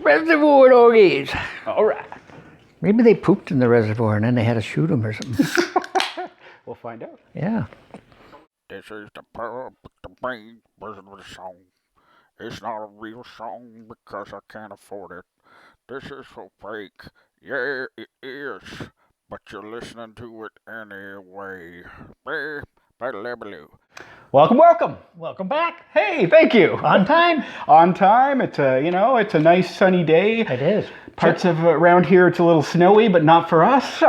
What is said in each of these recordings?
Reservoir doggies. All right. Maybe they pooped in the reservoir and then they had to shoot them or something. We'll find out. Yeah. This is the purple the brain version of the song. It's not a real song because I can't afford it. This is so fake. Yeah, it is. But you're listening to it anyway. Welcome. Welcome back. Hey, thank you. On time. On time. It's a nice sunny day. It is. Parts of around here it's a little snowy, but not for us.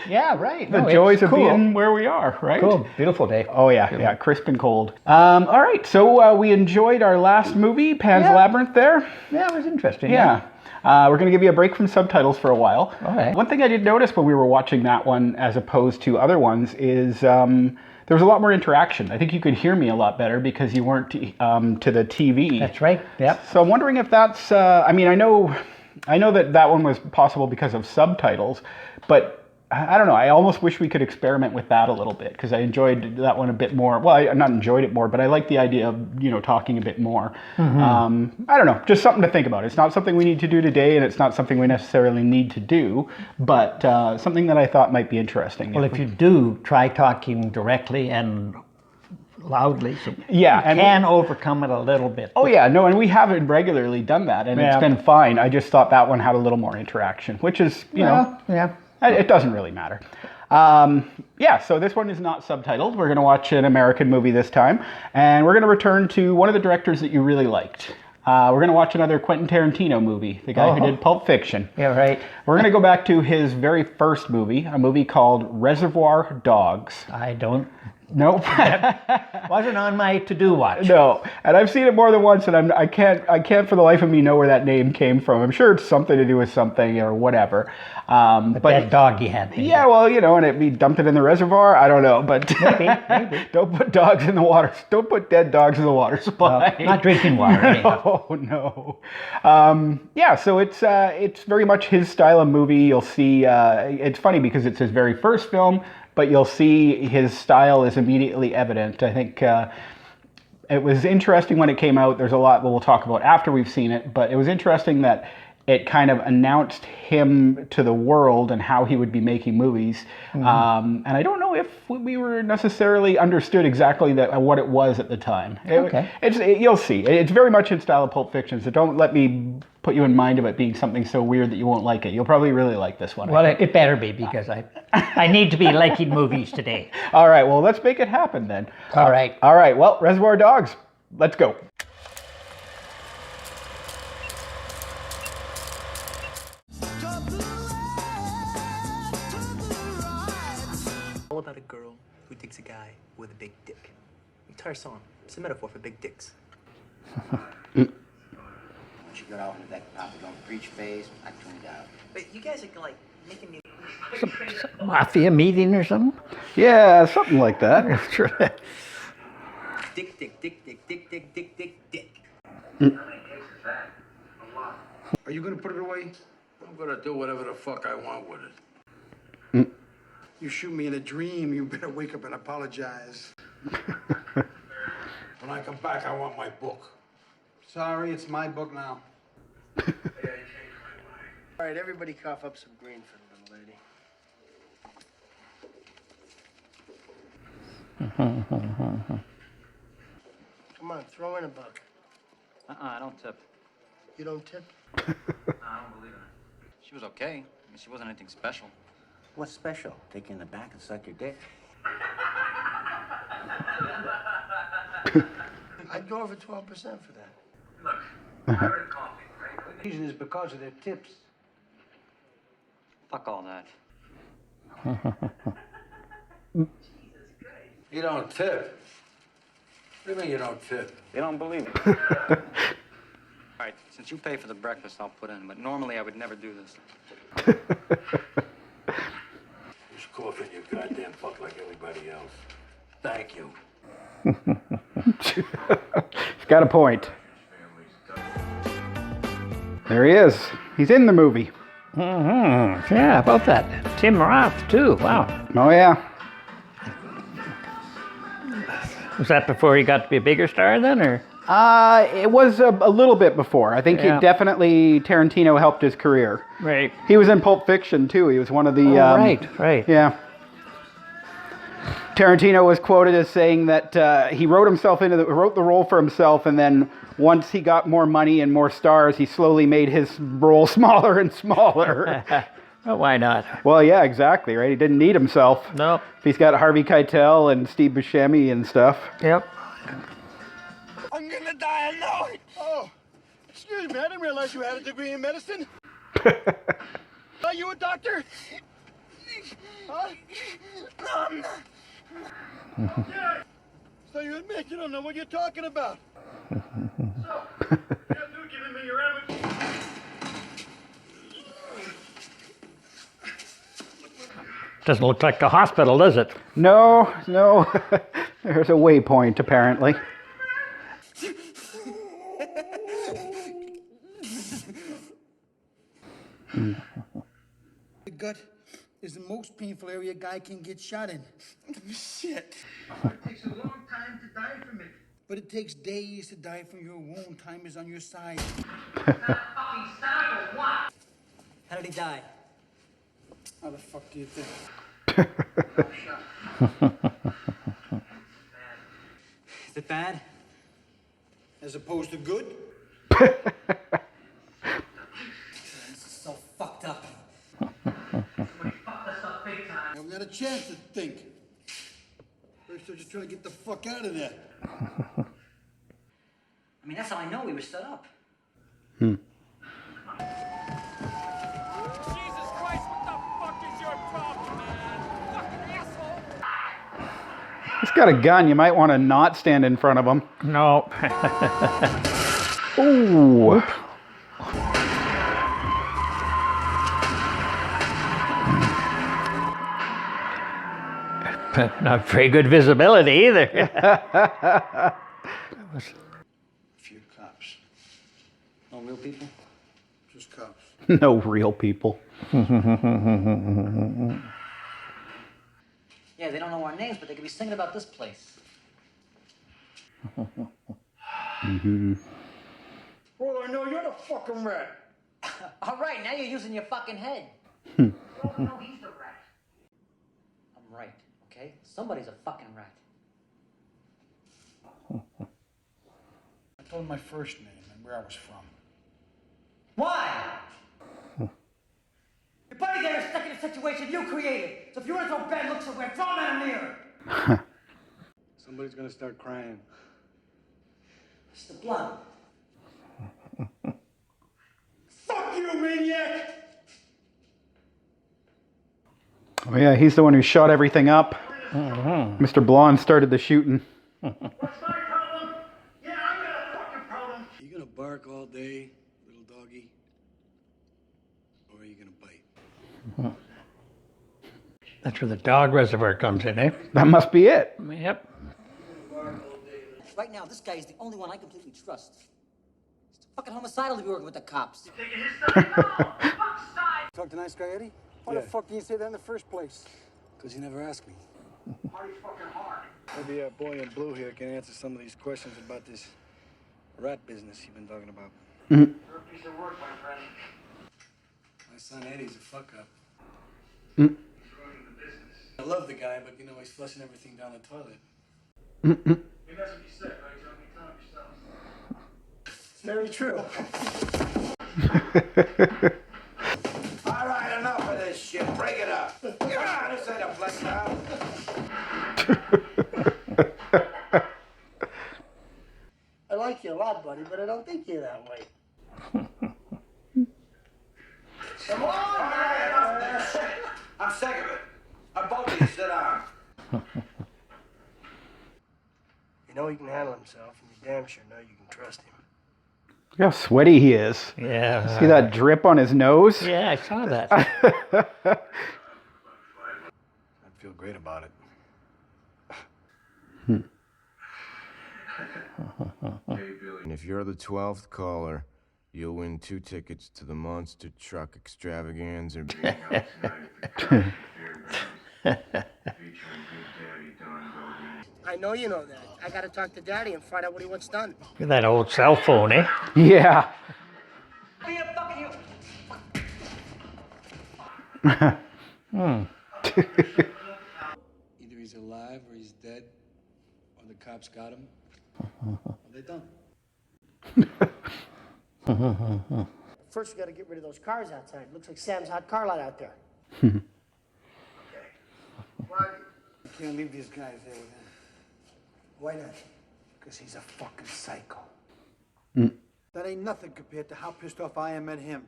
Yeah, right. The joys of being where we are, right? Cool. Beautiful day. Oh yeah, crisp and cold. All right, so we enjoyed our last movie, Pan's Labyrinth there. Yeah, it was interesting. Yeah. We're going to give you a break from subtitles for a while. All right. One thing I did notice when we were watching that one as opposed to other ones is there was a lot more interaction. I think you could hear me a lot better because you weren't to the TV. That's right. Yep. So I'm wondering if that's, I know that one was possible because of subtitles, but I don't know. I almost wish we could experiment with that a little bit because I enjoyed that one a bit more. Well, I not enjoyed it more, but I like the idea of, talking a bit more. Mm-hmm. I don't know. Just something to think about. It's not something we need to do today, and it's not something we necessarily need to do, but something that I thought might be interesting. Well, if you do, try talking directly and loudly, so yeah, you can overcome it a little bit. Oh yeah, no, and we haven't regularly done that, and it's been fine. I just thought that one had a little more interaction, which is, it doesn't really matter. So this one is not subtitled. We're going to watch an American movie this time, and we're going to return to one of the directors that you really liked. We're going to watch another Quentin Tarantino movie, the guy who did Pulp Fiction. Yeah, right. We're going to go back to his very first movie, a movie called Reservoir Dogs. I don't... Nope. Wasn't on my to-do watch. No, and I've seen it more than once, and I can't for the life of me know where that name came from. I'm sure it's something to do with something or whatever. But that dog you had. Maybe. Yeah, well, and we dumped it in the reservoir. I don't know, but maybe. Don't put dogs in the water. Don't put dead dogs in the water supply. No, not drinking water. No. So it's very much his style of movie. You'll see. It's funny because it's his very first film. But you'll see his style is immediately evident. I think it was interesting when it came out. There's a lot that we'll talk about after we've seen it, but it was interesting that it kind of announced him to the world and how he would be making movies. Mm-hmm. And I don't know if we were necessarily understood exactly what it was at the time. Okay. You'll see. It's very much in style of Pulp Fiction, so don't let me put you in mind of it being something so weird that you won't like it. You'll probably really like this one. Well, it better be because I need to be liking movies today. All right, well, let's make it happen then. All right. All right, well, Reservoir Dogs, let's go. All about a girl who takes a guy with a big dick. The entire song. It's a metaphor for big dicks. Once you get out into that proper don't preach phase, I tune it out. But you guys are like making me. Some mafia meeting or something? Yeah, something like that. Dick, dick, dick, dick, dick, dick, dick, dick, dick. Are you gonna put it away? I'm gonna do whatever the fuck I want with it. You shoot me in a dream, you better wake up and apologize. When I come back, I want my book. Sorry, it's my book now. All right, everybody cough up some green for the little lady. Come on, throw in a buck. I don't tip. You don't tip? I don't believe in it. She was okay. I mean, she wasn't anything special. What's special? Take you in the back and suck your dick? I'd go over 12% for that. Look, I ordered coffee, right? The reason is because of their tips. Fuck all that. You don't tip. What do you mean you don't tip? They don't believe it. All right, since you pay for the breakfast, I'll put in. But normally I would never do this. Just cough in your goddamn fuck like everybody else. Thank you. He's got a point. There he is. He's in the movie. Mm-hmm. Yeah, about that. Tim Roth, too. Wow. Oh, yeah. Was that before he got to be a bigger star then, or? It was a little bit before. I think Yeah. definitely Tarantino helped his career. Right. He was in Pulp Fiction too. He was one of the. Right. Yeah. Tarantino was quoted as saying that he wrote the role for himself, and then once he got more money and more stars, he slowly made his role smaller and smaller. Well, why not? Well, yeah, exactly, right? He didn't need himself. No. If he's got Harvey Keitel and Steve Buscemi and stuff. Yep. I'm gonna die, I know it. Oh, excuse me, I didn't realize you had a degree in medicine. Are you a doctor? Huh? No, I'm not. Yeah. So you admit you don't know what you're talking about. So, you giving me your evidence? Doesn't look like the hospital, does it? No. There's a waypoint, apparently. The gut is the most painful area a guy can get shot in. Shit. It takes a long time to die from it. But it takes days to die from your wound. Time is on your side. How did he die? How the fuck do you think? Is it bad? As opposed to good? This is so fucked up. I haven't had a chance to think. First, I was just trying to get the fuck out of there. I mean, that's how I know we were set up. Jesus Christ, what the fuck is your problem, man? Fucking asshole! He's got a gun. You might want to not stand in front of him. No. Ooh. Not very good visibility either. A few cops. No real people? Just cops. No real people. Yeah, they don't know our names, but they could be singing about this place. Well, I know you're the fucking rat. All right, now you're using your fucking head. You don't know he's the rat. I'm right, okay? Somebody's a fucking rat. I told him my first name and where I was from. Why? Your buddy there is stuck in a situation you created. So if you want to throw bad looks away, throw him at a mirror. Somebody's gonna start crying. It's the blood. Fuck you, maniac! Oh yeah, he's the one who shot everything up. Mr. Blonde started the shooting. What's my problem? Yeah, I got a fucking problem. You gonna bark all day, little doggy? Or are you gonna bite? That's where the dog reservoir comes in, eh? That must be it. Yep. Right now, this guy is the only one I completely trust. He's fucking homicidal to be working with the cops. Talk to nice guy Eddie? Why the fuck didn't you say that in the first place? Because he never asked me. Party's fucking hard. Maybe a boy in blue here can answer some of these questions about this rat business you've been talking about. You're a piece of work, my friend. My son Eddie's a fuck up. He's ruining the business. I love the guy, but you know, he's flushing everything down the toilet. I mean, that's what you said, right? You don't need time yourself. Very true. All right, enough of this shit. Break it up. Come on, this ain't a playground. I like you a lot, buddy, but I don't think you're that way. Come on, all right, enough of this shit. I'm sick of it. I both of you sit down. You know he can handle himself, and you damn sure know you can trust him. Look how sweaty he is. Yeah. See that drip on his nose? Yeah, I saw that. I'd feel great about it. And if you're the 12th caller, you'll win 2 tickets to the Monster Truck Extravaganza. I know you know that. I gotta talk to Daddy and find out what he wants done. Look at that old cell phone, eh? Yeah. Be a fucking you. Either he's alive or he's dead, or the cops got him. Or they don't. First, we gotta get rid of those cars outside. Looks like Sam's hot car lot out there. I can't leave these guys there with him. Why not? Because he's a fucking psycho. That ain't nothing compared to how pissed off I am at him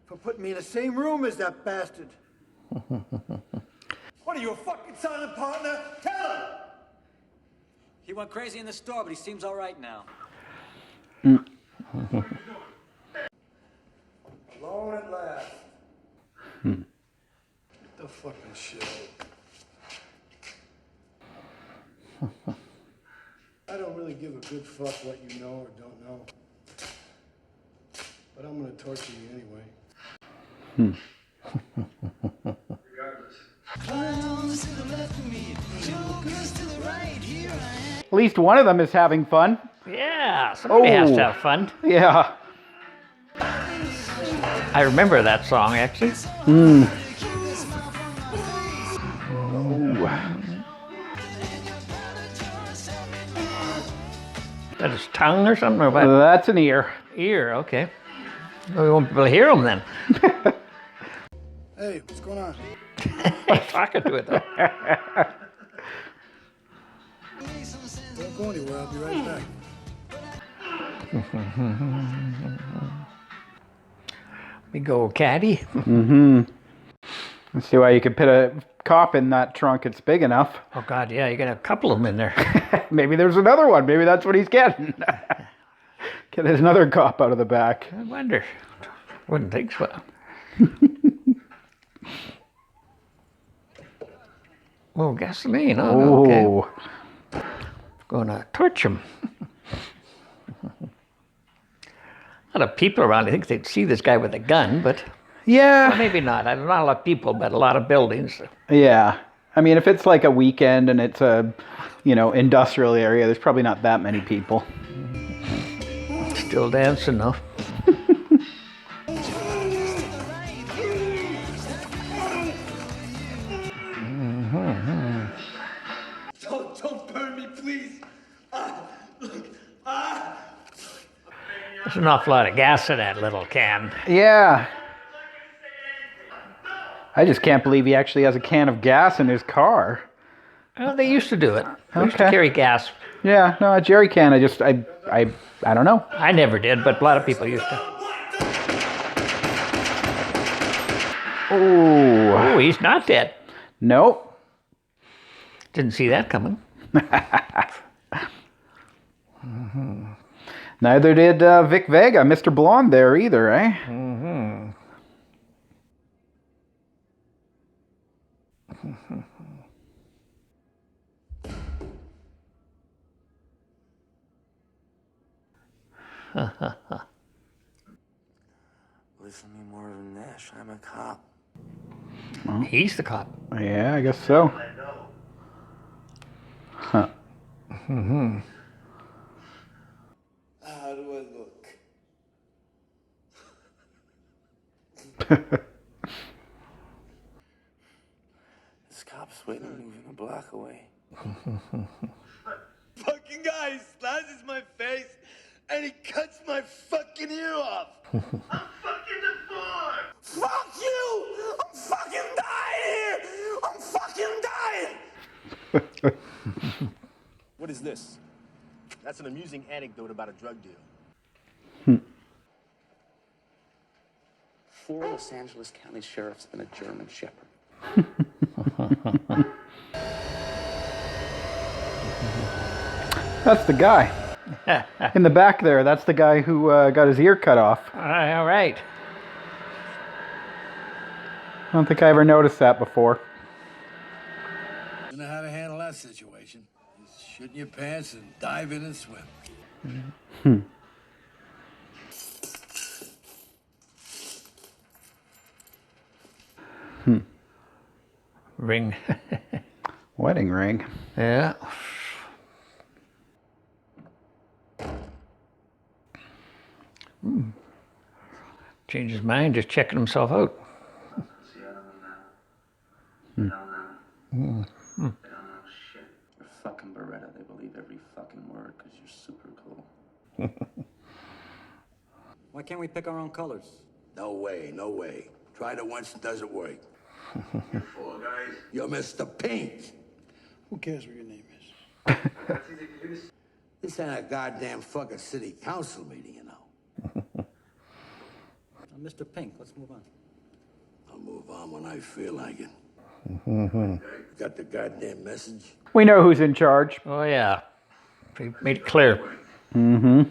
for putting me in the same room as that bastard. What are you, a fucking silent partner? Tell him! He went crazy in the store, but he seems all right now. Alone at last. The fucking shit. I don't really give a good fuck what you know or don't know. But I'm gonna torture you anyway. At least one of them is having fun. Yeah, somebody has to Oh. have fun. Yeah. I remember that song, actually. Is that his tongue or something? Or what? That's an ear. Ear, okay. Well, we won't be able to hear him then. Hey, what's going on? I'm talking to it, though. Don't go anywhere, I'll be right back. We go, caddy. Let's see why you could put a cop in that trunk. It's big enough. Oh, God, yeah, you got a couple of them in there. Maybe there's another one. Maybe that's what he's getting. Get another cop out of the back. I wonder. Wouldn't think so. Oh, gasoline. Oh, okay. Oh. Going to torch him. A lot of people around. I think they'd see this guy with a gun, but Yeah. well, maybe not. Not a lot of people, but a lot of buildings. Yeah. I mean, if it's like a weekend and it's a, industrial area, there's probably not that many people. Still dancing, though. Don't burn me, please. There's an awful lot of gas in that little can. Yeah. I just can't believe he actually has a can of gas in his car. Well, they used to do it. They used to Okay. carry gas. Yeah, no, a jerry can. I don't know. I never did, but a lot of people used to. Oh. Oh, he's not dead. Nope. Didn't see that coming. Neither did Vic Vega, Mr. Blonde there either, eh? Listen to me more than Nash. I'm a cop. He's the cop. Yeah, I guess so. Huh. How do I look? This cop's waiting moving a block away. Fucking guy slashes my face and he cuts my fucking ear off. I'm fucking deformed. Fuck you! I'm fucking dying here! I'm fucking dying! What is this? That's an amusing anecdote about a drug deal. 4 Los Angeles County sheriffs and a German shepherd. That's the guy. In the back there, that's the guy who got his ear cut off. All right. I don't think I ever noticed that before. You know how to handle that situation. Just shit in your pants and dive in and swim. Ring. Wedding ring. Yeah. Changed his mind, just checking himself out. They don't know shit. You're fucking Beretta. They believe every fucking word because you're super cool. Why can't we pick our own colors? No way, no way. Tried it once, it doesn't work. You fool, guys. You're Mr. Pink. Who cares what your name is? This ain't a goddamn fucking city council meeting, you know. Mr. Pink, let's move on. I'll move on when I feel like it. Got the goddamn message? We know who's in charge. Oh, yeah. They made it clear. Mm-hmm.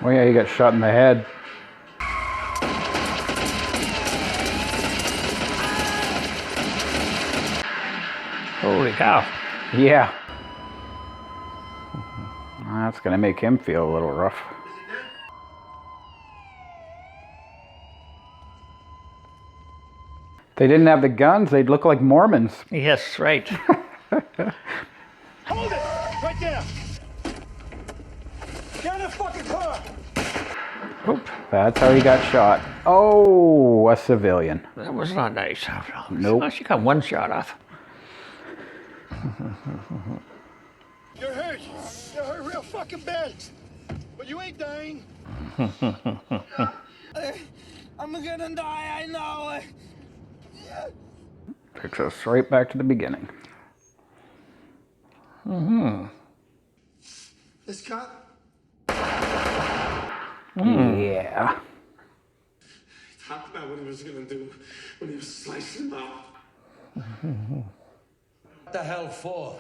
Oh yeah, he got shot in the head. Holy cow. Yeah. That's gonna make him feel a little rough. If they didn't have the guns, they'd look like Mormons. Yes, right. Hold it! Right there! Get in the fucking car! Oop, That's how he got shot. Oh, a civilian. that was not nice. Nope. Oh, she got one shot off. You're hurt. You're hurt real fucking bad. But you ain't dying. I'm gonna die, I know. Takes us right back to the beginning. This cop? Yeah. Talked about what he was gonna do when he was slicing him out. What the hell for?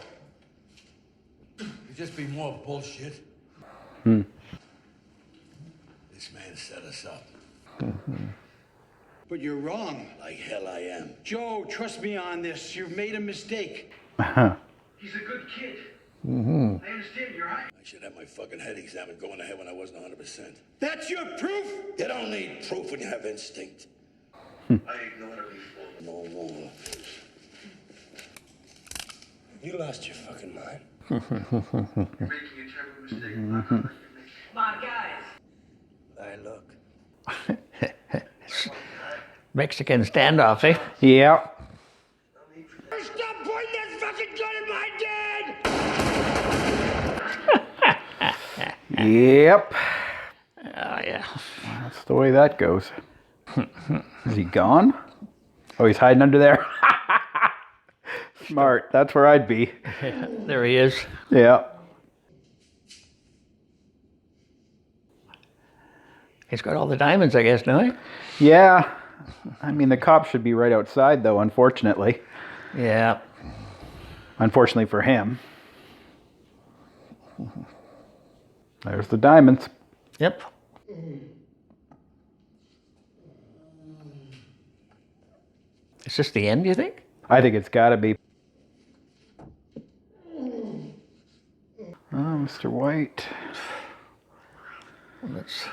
It'd just be more bullshit. This man set us up. But you're wrong. Like hell I am. Joe, trust me on this. You've made a mistake. He's a good kid. I understand you're right. I should have my fucking head examined going ahead when I wasn't 100%. That's your proof? You don't need proof when you have instinct. I ignored it before. No more. You lost your fucking mind. You're making a terrible mistake. Come on, guys. I look. Mexican standoff, eh? Yeah. Stop pointing that fucking gun at my dad! Yep. Oh, yeah. That's the way that goes. Is he gone? Oh, he's hiding under there. Smart. That's where I'd be. There he is. Yeah. He's got all the diamonds, I guess, don't he? Yeah. I mean, the cops should be right outside, though, unfortunately. Yeah. Unfortunately for him. There's the diamonds. Yep. Is this the end, do you think? I think it's got to be. Oh, Mr. White. Let's...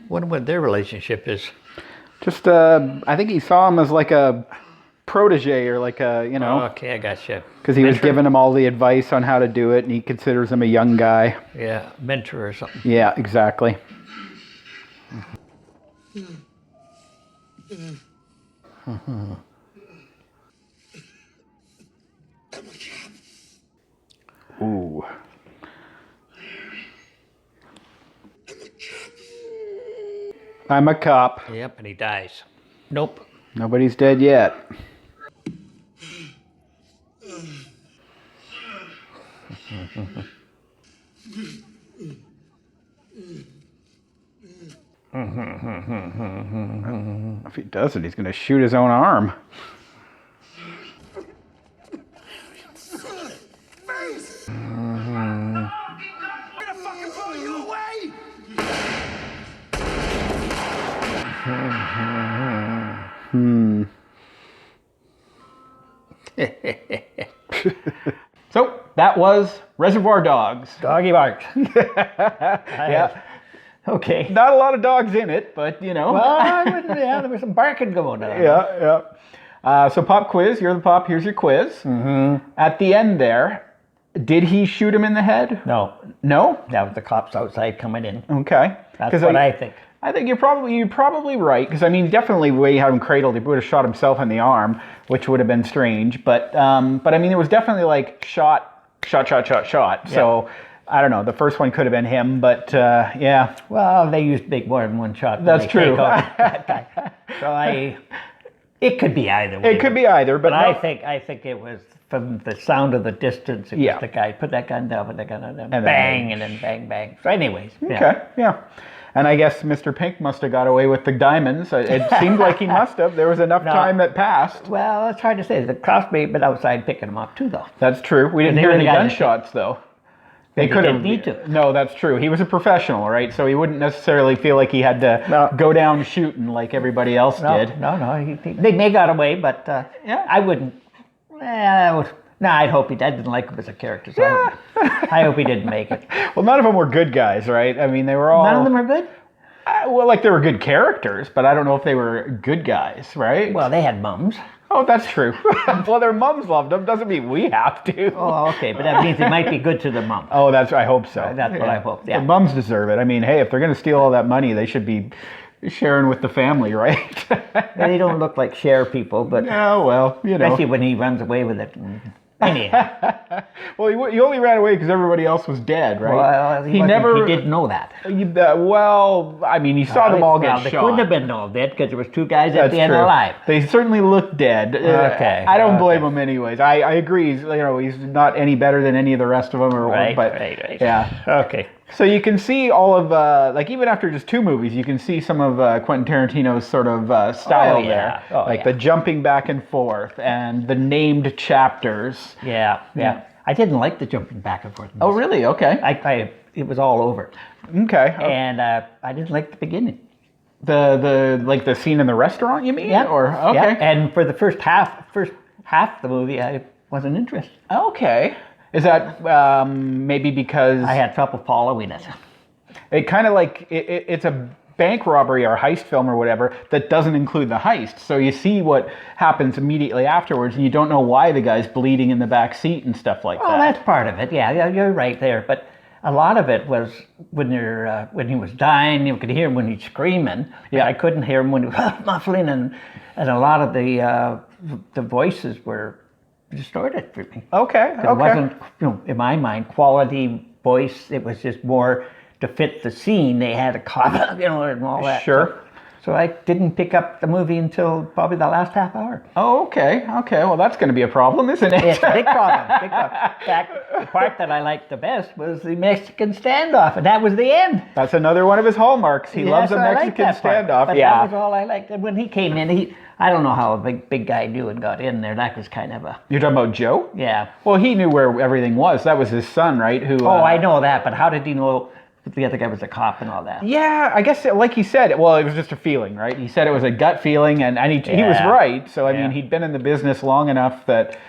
Wonder what their relationship is. Just, I think he saw him as like a protege or like a, you know. Okay, I gotcha. Because he was Mentor? giving him all the advice on how to do it, and he considers him a young guy. Yeah, mentor or something. Yeah, exactly. Ooh. I'm a cop. Yep, and he dies. Nope. Nobody's dead yet. If he doesn't, he's going to shoot his own arm. So that was Reservoir Dogs. Doggy bark. Yeah. Okay. Not a lot of dogs in it, but you know. Well, I wouldn't, yeah, there was some barking going on. Yeah. So pop quiz. You're the pop. Here's your quiz. Mm-hmm. At the end there, did he shoot him in the head? No. No? That was the cops outside coming in. Okay. That's what I think. I think you're probably right, because I mean, definitely the way he had him cradled, he would have shot himself in the arm, which would have been strange. But I mean, it was definitely like shot. Yeah. So I don't know. The first one could have been him, but yeah. Well, they used big more than one shot. That's true. So it could be either way. It could be either, but I think it was from the sound of the distance. It was Yeah. the guy put that gun down, put that gun down, and bang, and then bang, bang. So, anyways. Okay. Yeah. And I guess Mr. Pink must have got away with the diamonds. It seemed like he must have. There was enough time that passed. Well, it's hard to say. The cops may have been outside picking him up too, though. That's true. We didn't hear any gunshots, though. They could have. Didn't need to. No, that's true. He was a professional, right? So he wouldn't necessarily feel like he had to go down shooting like everybody else did. No. They may got away, but I wouldn't. I'd hope he did. I didn't like him as a character, so I hope he didn't make it. Well, none of them were good guys, right? I mean, they were all... None of them are good? Well, like, they were good characters, but I don't know if they were good guys, right? Well, they had mums. Oh, that's true. Well, their mums loved them. Doesn't mean we have to. Oh, okay, but that means they might be good to the mum. Oh, I hope so. That's what I hope, yeah. The mums deserve it. I mean, hey, if they're going to steal all that money, they should be sharing with the family, right? They don't look like share people, but... Oh, well, you know. Especially when he runs away with it. Anyhow. Well, he only ran away because everybody else was dead, right? Well, he didn't know that. Well, I mean, he saw them all get shot. They couldn't have been all dead because there was two guys at the end alive. They certainly looked dead. Okay. I don't blame him anyways. I agree. You know, he's not any better than any of the rest of them. Right. Yeah. Okay. So you can see all of, like, even after just 2 movies, you can see some of Quentin Tarantino's sort of style there. The jumping back and forth and the named chapters. Yeah. I didn't like the jumping back and forth. Oh, really? Okay. It was all over. Okay. And I didn't like the beginning. The scene in the restaurant, you mean? Yeah. Okay. Yeah. And for the first half of the movie, I wasn't interested. Okay. Is that maybe because... I had trouble following it. It kind of like, it's a bank robbery or heist film or whatever that doesn't include the heist. So you see what happens immediately afterwards and you don't know why the guy's bleeding in the back seat and stuff like that. Well, that's part of it. Yeah, you're right there. But a lot of it was when he was dying, you could hear him when he's screaming. Yeah. I couldn't hear him when he was muffling, and a lot of the voices were distorted for me. Okay. It wasn't, in my mind, quality voice. It was just more to fit the scene. They had a cop, and all that. Sure. So I didn't pick up the movie until probably the last half hour. Oh, okay. Well, that's going to be a problem, isn't it? It's a big problem. In fact, the part that I liked the best was the Mexican standoff, and that was the end. That's another one of his hallmarks. He loves a Mexican standoff. But that was all I liked. And when he came in, I don't know how a big guy knew and got in there. That was kind of a... You're talking about Joe? Yeah. Well, he knew where everything was. That was his son, right? I know that, but how did he know the other guy was a cop and all that? Yeah, I guess, like he said, well, it was just a feeling, right? He said it was a gut feeling, and he was right. So, I mean, he'd been in the business long enough that,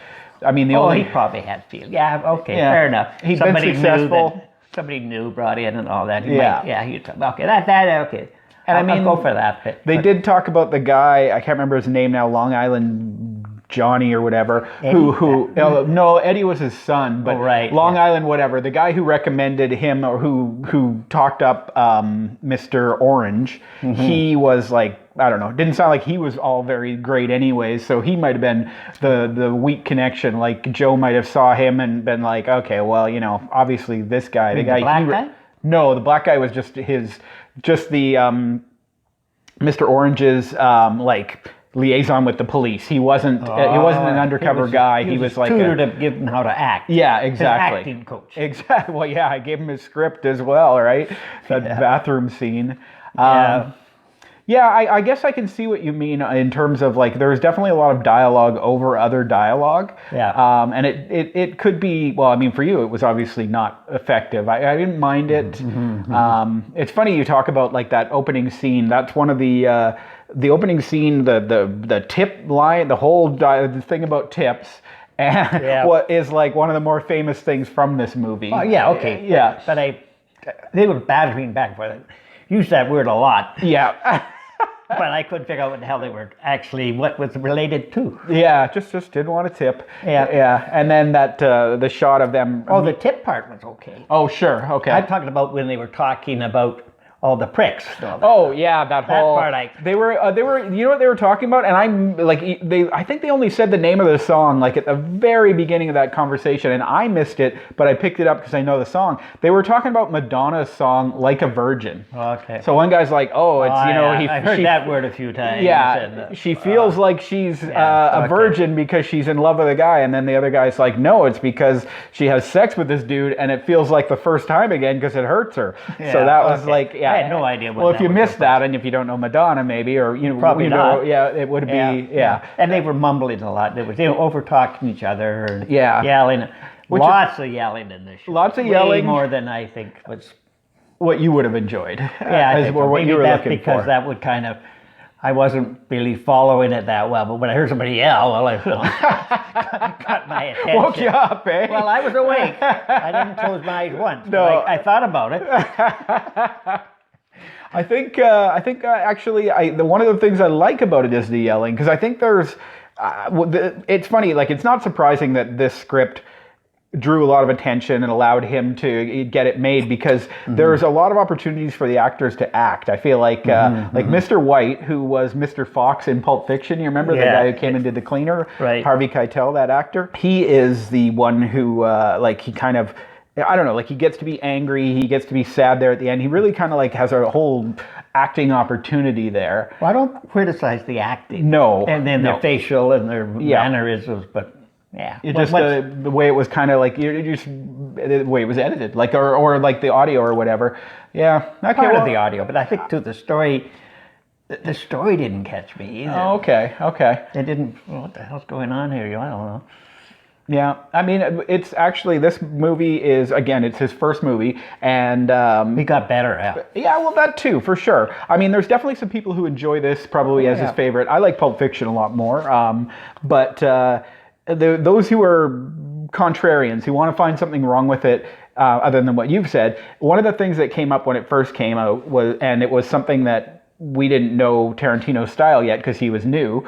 I mean, he probably had feeling. Yeah, okay, fair enough. He'd been successful. Somebody knew, brought in and all that. Okay. And I'll go for that. They did talk about the guy, I can't remember his name now, Long Island Johnny or whatever, no, Eddie was his son, but Long Island whatever, the guy who recommended him or who talked up Mr. Orange, he was like, I don't know, didn't sound like he was all very great anyways, so he might have been the weak connection. Like Joe might have saw him and been like, okay, well, obviously this guy, the black guy? No, the black guy was just the Mr. Orange's liaison with the police. He wasn't an undercover guy. He was like tutor to give him how to act. Yeah, exactly. His acting coach. Exactly. Well, yeah, I gave him his script as well, right? That bathroom scene. Yeah, I guess I can see what you mean in terms of there's definitely a lot of dialogue over other dialogue. Yeah. And it could be, well, I mean, for you, it was obviously not effective. I didn't mind it. It's funny you talk about that opening scene. That's one of the opening scene, the tip line, the whole thing about tips. And what is one of the more famous things from this movie. Oh, yeah, okay. Yeah. But they were battering back and forth. used that word a lot, Yeah. but I couldn't figure out what the hell they were actually, what was related to. Yeah, just didn't want to tip. Yeah. Yeah, and then that the shot of them. Oh, the tip part was okay. Oh, sure. Okay. I'm talking about when they were talking about all the pricks. Oh yeah, that whole part they were you know what they were talking about, and I'm like I think they only said the name of the song like at the very beginning of that conversation, and I missed it, but I picked it up because I know the song. They were talking about Madonna's song "Like a Virgin." Okay. So one guy's like, "Oh, it's I heard that word a few times. Yeah, she feels like she's a virgin because she's in love with a guy, and then the other guy's like, "No, it's because she has sex with this dude, and it feels like the first time again because it hurts her." Yeah, so that was like, yeah. I had no idea what well, that if you was missed that, and if you don't know Madonna, maybe, or Probably not. yeah, it would be, yeah. And they were mumbling a lot. They were over talking each other and Yeah. yelling. Lots of yelling in this show. Lots of Way yelling. more than I think was. What you would have enjoyed. Yeah, I think or so. what Maybe you were that's looking because for. that would kind of. I wasn't really following it that well, but when I heard somebody yell, well, I got my attention. Woke you up, eh? Well, I was awake. I didn't close my eyes once. No. I thought about it. I think actually, one of the things I like about it is the yelling, because I think there's, it's funny, like it's not surprising that this script drew a lot of attention and allowed him to get it made, because there's a lot of opportunities for the actors to act. I feel like like Mr. White, who was Mr. Fox in Pulp Fiction, you remember the guy who came and did the cleaner? Right. Harvey Keitel, that actor. He is the one who like he kind of, I don't know, like he gets to be angry, he gets to be sad there at the end. He really kind of like has a whole acting opportunity there. Well, I don't criticize the acting. No. And then their facial and their mannerisms, but yeah. It just the way it was kind of like the way it was edited, like or like the audio or whatever. Yeah. Okay. Part of the audio, but I think too the story didn't catch me either. Oh, okay. Okay. It didn't. What the hell's going on here? I don't know. Yeah, I mean, it's actually, this movie is, again, it's his first movie, and he got better at. Yeah, well, that too, for sure. I mean, there's definitely some people who enjoy this probably as his favorite. I like Pulp Fiction a lot more, but those who are contrarians, who want to find something wrong with it, other than what you've said, one of the things that came up when it first came out was, and it was something that we didn't know Tarantino's style yet because he was new,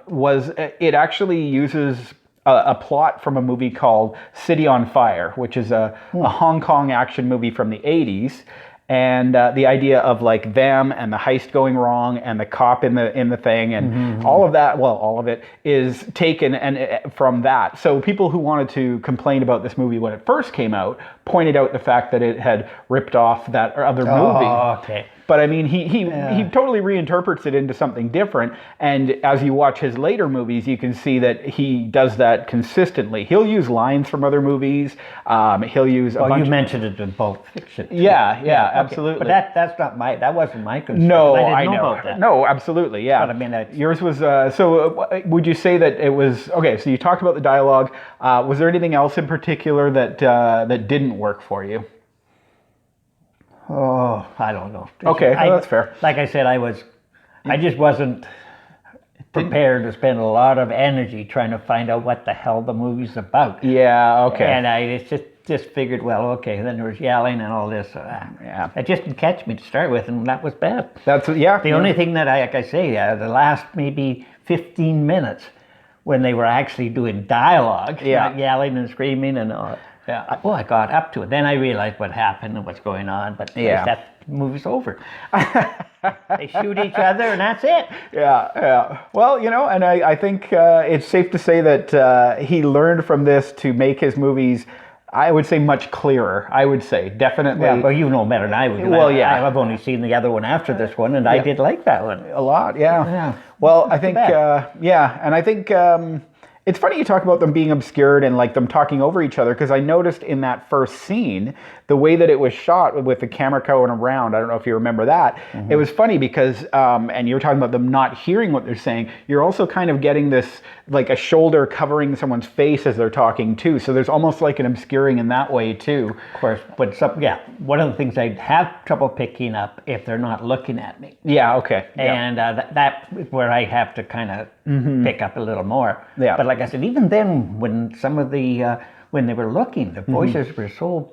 was it actually uses a plot from a movie called City on Fire, which is a Hong Kong action movie from the 80s. And the idea of like them and the heist going wrong and the cop in the thing and all of that, well, all of it is taken and from that. So people who wanted to complain about this movie when it first came out pointed out the fact that it had ripped off that other movie. Oh, okay. But I mean, he totally reinterprets it into something different. And as you watch his later movies, you can see that he does that consistently. He'll use lines from other movies. He'll use. Well, you mentioned it in Pulp Fiction. Yeah, yeah, okay. absolutely. But that wasn't my concern. No, I didn't know know. about that. No, absolutely, yeah. But I mean, yours was. Would you say that it was okay? So you talked about the dialogue. Was there anything else in particular that that didn't work for you? Oh, I don't know. Okay, that's fair. Like I said, I just wasn't prepared to spend a lot of energy trying to find out what the hell the movie's about. Yeah, okay. And I just figured, well, okay, then there was yelling and all this. Yeah. It just didn't catch me to start with, and that was bad. That's, yeah. The only thing that like I say, the last maybe 15 minutes when they were actually doing dialogue, not yelling and screaming and all. Yeah. I got up to it. Then I realized what happened and what's going on. But that movie's over. They shoot each other and that's it. Yeah, yeah. Well, and I think it's safe to say that he learned from this to make his movies, I would say, much clearer. I would say, definitely. Yeah, well, you know better than I would. Well, yeah. I've only seen the other one after this one, and I did like that one. A lot, yeah. Yeah. Well, I think, and I think it's funny you talk about them being obscured and like them talking over each other, because I noticed in that first scene, the way that it was shot with the camera going around, I don't know if you remember that, it was funny because, and you were talking about them not hearing what they're saying, you're also kind of getting this, like a shoulder covering someone's face as they're talking too, so there's almost like an obscuring in that way too. Of course, but one of the things I have trouble picking up if they're not looking at me. Yeah, okay. And that is where I have to kind of pick up a little more. Yeah. But like I said, even then, when some of the, when they were looking, the voices were so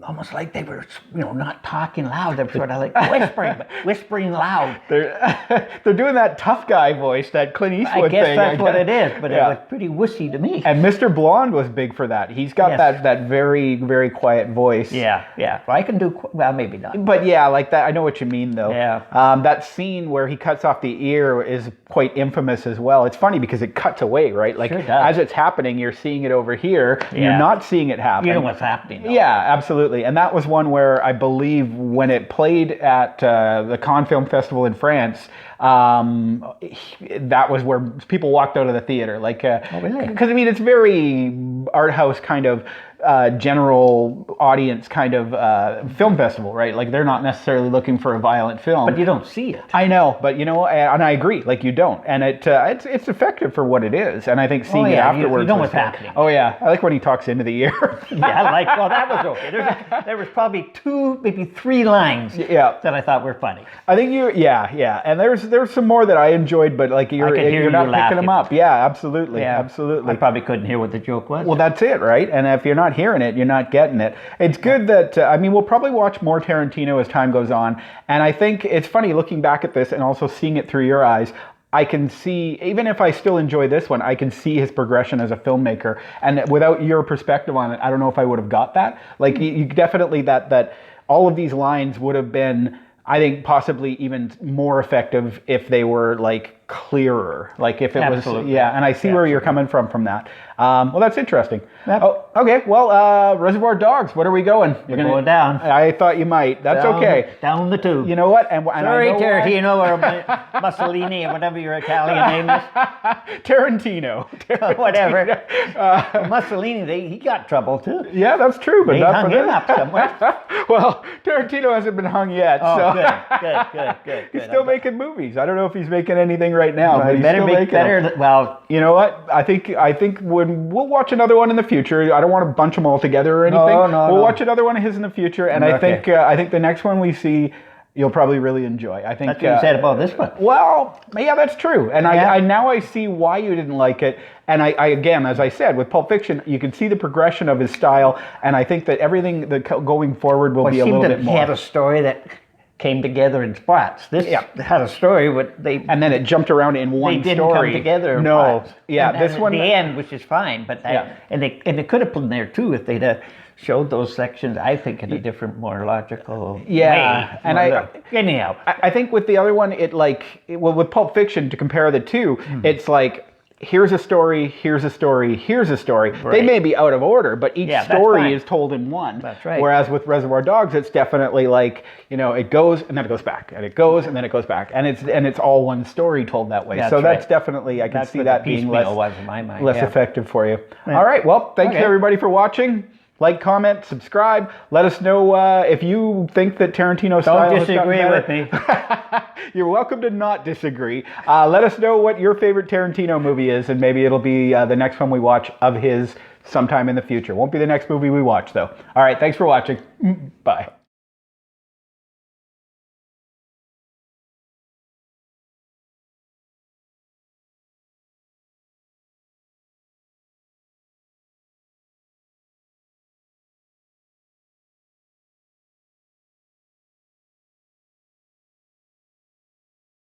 almost like they were, not talking loud. They were sort of like whispering, but whispering loud. They're doing that tough guy voice, that Clint Eastwood I guess thing. that's what it is, but it was pretty wussy to me. And Mr. Blonde was big for that. He's got that very, very quiet voice. Yeah. Well, I can do, well, maybe not. But yeah, like that. I know what you mean, though. Yeah. That scene where he cuts off the ear is quite infamous as well. It's funny because it cuts away, right? Like, Sure does. as it's happening, you're seeing it over here. Yeah. You're not seeing it happen. You know what's happening, though. Yeah, absolutely. And that was one where I believe when it played at the Cannes Film Festival in France, that was where people walked out of the theater. Like, really? Because, I mean, it's very art house kind of general audience kind of film festival, right? Like, they're not necessarily looking for a violent film. But you don't see it. I know, but and I agree. Like, you don't, and it's effective for what it is. And I think seeing it afterwards, you know was what's happening. Oh yeah, I like when he talks into the ear. Well, that was okay. There was probably 2, maybe 3 lines that I thought were funny. I think and there's some more that I enjoyed, but like you're not picking them up. Yeah, absolutely. I probably couldn't hear what the joke was. Well, that's it, right? And if you're not hearing it, you're not getting it. It's good that, we'll probably watch more Tarantino as time goes on. And I think it's funny looking back at this and also seeing it through your eyes. I can see, even if I still enjoy this one, I can see his progression as a filmmaker. And without your perspective on it, I don't know if I would have got that. Like, you definitely, that all of these lines would have been, I think, possibly even more effective if they were like clearer, like if it was, and I see where you're coming from that. Well, that's interesting. Oh, okay. Well, Reservoir Dogs, what are we going? You're going down. I thought you might. That's okay. Down the tube. You know what? And sorry, Tarantino or Mussolini or whatever your Italian name is. Tarantino. Whatever. Mussolini, he got trouble too. Yeah, that's true. But they not hung for him up somewhere. Well, Tarantino hasn't been hung yet. Oh, so. Good. He's still making movies. I don't know if he's making anything right now, but he's better still make making better. them. Well, you know what? I think when we'll watch another one in the future. I don't want to bunch them all together or anything. No. We'll watch another one of his in the future, and I think the next one we see, you'll probably really enjoy. I think that's what you said about this one. Well, yeah, that's true. And I now I see why you didn't like it. And I again, as I said, with Pulp Fiction, you can see the progression of his style, and I think that everything that going forward will be a little bit more. He had a story that came together in spots. This had a story, but and then it jumped around in one story. They didn't come together. No, spots. This one at the end, which is fine, but and they could have put in there too if they'd showed those sections. I think in a different, more logical way. And anyhow, I think with the other one, with Pulp Fiction, to compare the two, it's like, here's a story, here's a story, here's a story. Right. They may be out of order, but each story is told in one. That's right. Whereas with Reservoir Dogs, it's definitely like, it goes and then it goes back, and it goes and then it goes back, and it's all one story told that way. That's definitely, I can see that being less effective for you. Yeah. All right, well, thanks everybody for watching. Like, comment, subscribe. Let us know if you think that Tarantino's style Don't disagree with me. You're welcome to not disagree. Let us know what your favorite Tarantino movie is, and maybe it'll be the next one we watch of his sometime in the future. Won't be the next movie we watch, though. All right, thanks for watching. Bye.